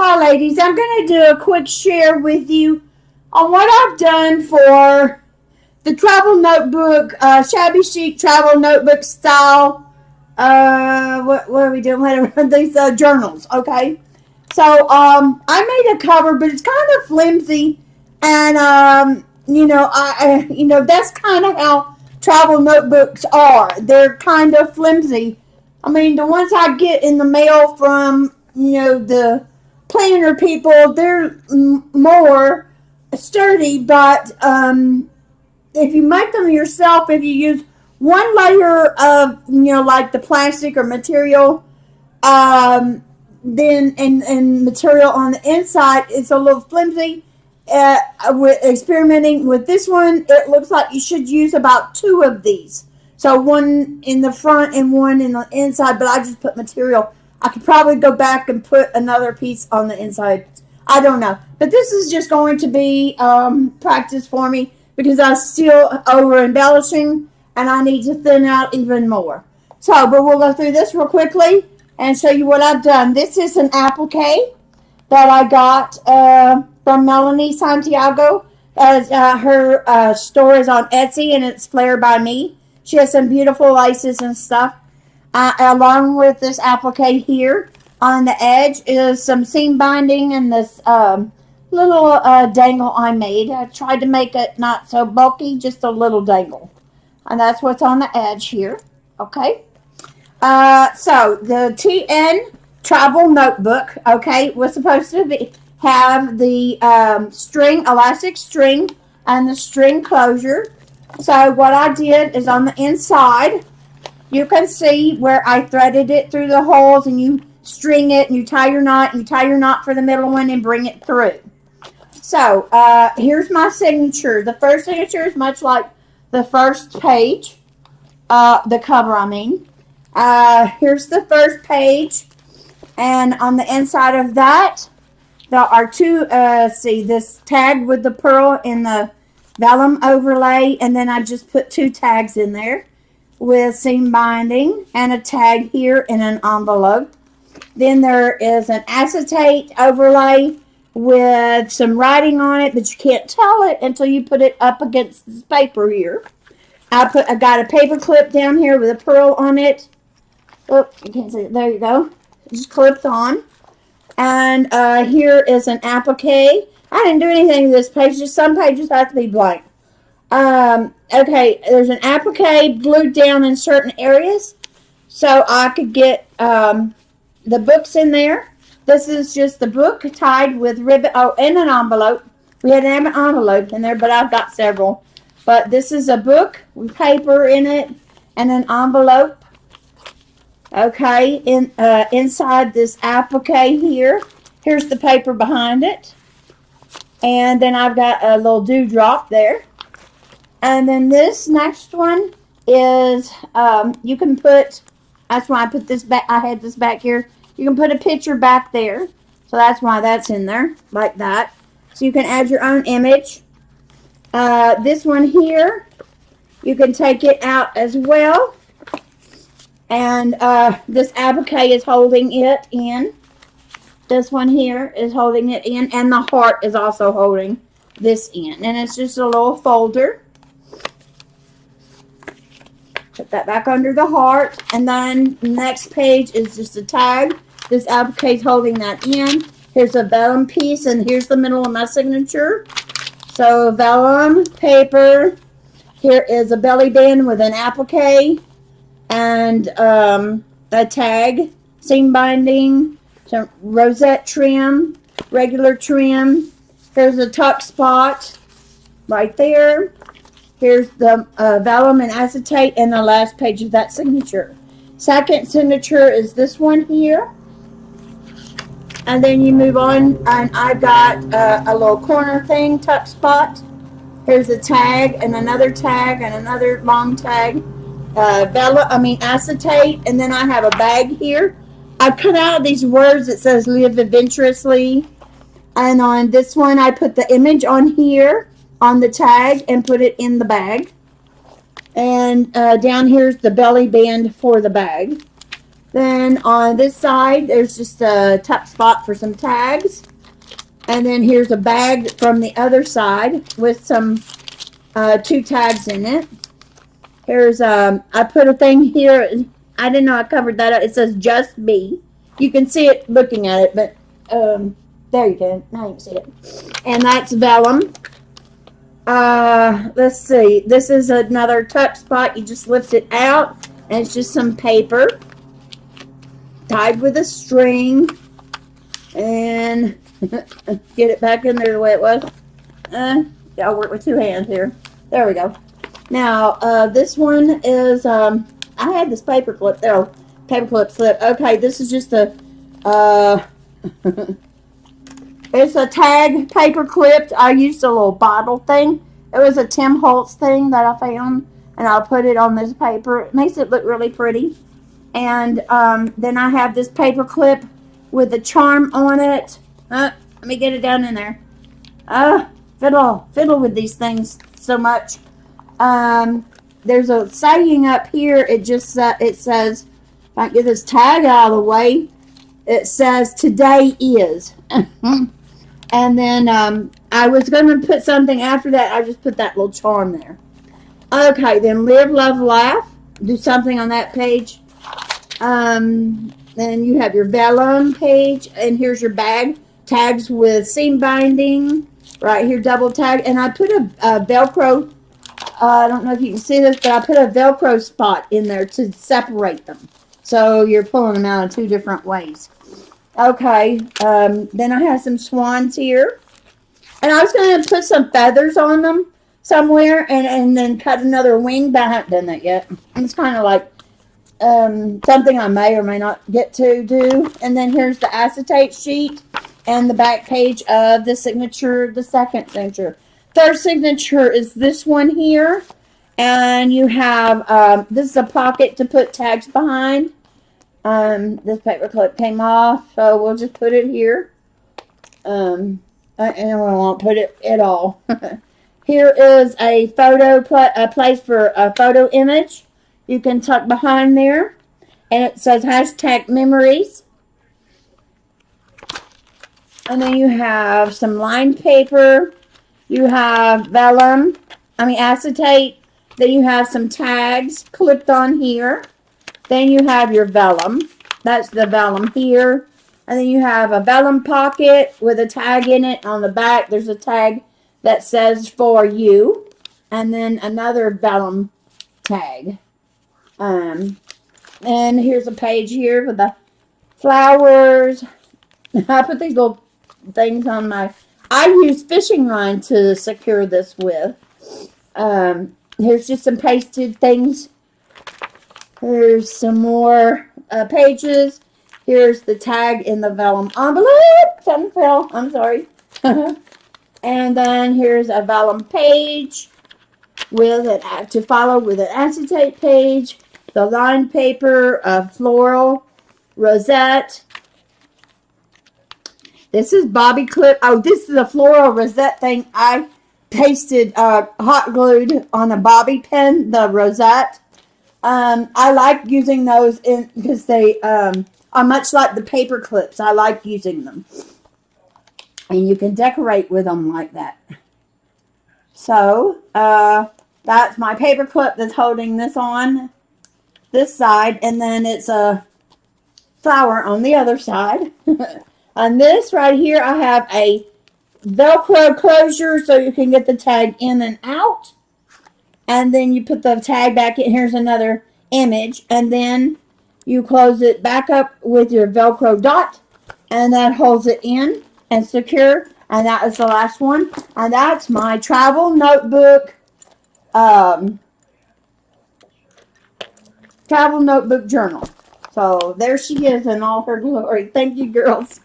Hi ladies, I'm going to do a quick share with you on what I've done for the travel notebook, shabby chic travel notebook style, what are we doing, whatever, these journals, okay? So, I made a cover, but it's kind of flimsy, and, that's kind of how travel notebooks are. They're kind of flimsy. I mean, the ones I get in the mail from, the planner people, they're more sturdy, but if you make them yourself, if you use one layer of, like the plastic or material, then and material on the inside, it's a little flimsy. With experimenting with this one, it looks like you should use about two of these. So one in the front and one in the inside, but I just put material. I could probably go back and put another piece on the inside. I don't know. But this is just going to be practice for me because I'm still over embellishing and I need to thin out even more. So, but we'll go through this real quickly and show you what I've done. This is an applique that I got from Melanie Santiago. As her store is on Etsy and it's Flair by Me. She has some beautiful laces and stuff. Along with this applique here, on the edge is some seam binding and this little dangle I made. I tried to make it not so bulky, just a little dangle. And that's what's on the edge here. Okay. So the TN Travel Notebook, okay, was supposed to have the string, elastic string, and the string closure. So what I did is on the inside, you can see where I threaded it through the holes, and you string it, and you tie your knot for the middle one and bring it through. So here's my signature. The first signature is much like the first page, the cover I mean. Here's the first page, and on the inside of that, there are two, this tag with the pearl and the vellum overlay, and then I just put two tags in there with seam binding and a tag here in an envelope. Then there is an acetate overlay with some writing on it, but you can't tell it until you put it up against this paper here. I got a paper clip down here with a pearl on it. Oh, you can't see it. There you go. Just clipped on. And here is an applique. I didn't do anything to this page. Just some pages have to be blank. Okay, there's an applique glued down in certain areas, so I could get the books in there. This is just the book tied with ribbon. Oh, and an envelope. We had an envelope in there, but I've got several. But this is a book with paper in it and an envelope. Okay, inside this applique here, here's the paper behind it. And then I've got a little dewdrop there. And then this next one is, you can put, that's why I put this back, I had this back here. You can put a picture back there. So that's why that's in there, like that. So you can add your own image. This one here, you can take it out as well. And this applique is holding it in. This one here is holding it in. And the heart is also holding this in. And it's just a little folder. Put that back under the heart. And then the next page is just a tag. This applique is holding that in. Here's a vellum piece. And here's the middle of my signature. So vellum, paper. Here is a belly band with an applique. And a tag, seam binding, some rosette trim, regular trim. Here's a tuck spot right there. Here's the vellum and acetate and the last page of that signature. Second signature is this one here. And then you move on, and I've got a little corner thing, tuck spot. Here's a tag and another long tag. Acetate, and then I have a bag here. I cut out these words that says live adventurously, and on this one I put the image on here on the tag and put it in the bag. And down here's the belly band for the bag. Then on this side, there's just a top spot for some tags. And then here's a bag from the other side with some 2 tags in it. Here's I put a thing here. I didn't know I covered that up. It says Just Be. You can see it looking at it, but there you go. Now you can see it. And that's vellum. Let's see. This is another tuck spot. You just lift it out, and it's just some paper tied with a string, and get it back in there the way it was. I'll work with 2 hands here. There we go. Now, this one is, I had this paper clip there. Paper clip slip. Okay, this is just a, it's a tag paper clip. I used a little bottle thing. It was a Tim Holtz thing that I found, and I'll put it on this paper. It makes it look really pretty. And then I have this paper clip with a charm on it. Let me get it down in there. Fiddle with these things so much. There's a saying up here. It just it says, if I can get this tag out of the way, it says today is. And then I was going to put something after that. I just put that little charm there. Okay, then live, love, laugh. Do something on that page. Then you have your vellum page, and here's your bag. Tags with seam binding. Right here, double tag. And I put a Velcro, I don't know if you can see this, but I put a Velcro spot in there to separate them. So you're pulling them out in 2 different ways. Okay, then I have some swans here. And I was going to put some feathers on them somewhere and then cut another wing, but I haven't done that yet. It's kind of like something I may or may not get to do. And then here's the acetate sheet and the back page of the signature, the second signature. Third signature is this one here. And you have, this is a pocket to put tags behind. This paper clip came off, so we'll just put it here. And we won't put it at all. Here is a photo, a place for a photo image. You can tuck behind there. And it says hashtag memories. And then you have some lined paper. You have vellum, acetate. Then you have some tags clipped on here. Then you have your vellum. That's the vellum here. And then you have a vellum pocket with a tag in it. On the back, there's a tag that says for you. And then another vellum tag. And here's a page here with the flowers. I put these little things on my... I use fishing line to secure this with. Here's just some pasted things. Here's some more pages. Here's the tag in the vellum envelope. Something fell. I'm sorry. And then here's a vellum page with an to follow with an acetate page. The lined paper, a floral rosette. This is bobby clip. Oh, this is a floral rosette thing. I pasted hot glued on a bobby pin, the rosette. I like using those in because they are much like the paper clips. I like using them. And you can decorate with them like that. So, that's my paper clip that's holding this on this side. And then it's a flower on the other side. On this right here, I have a Velcro closure so you can get the tag in and out. And then you put the tag back in. Here's another image. And then you close it back up with your Velcro dot. And that holds it in and secure. And that is the last one. And that's my travel notebook. Travel notebook journal. So there she is in all her glory. Thank you, girls.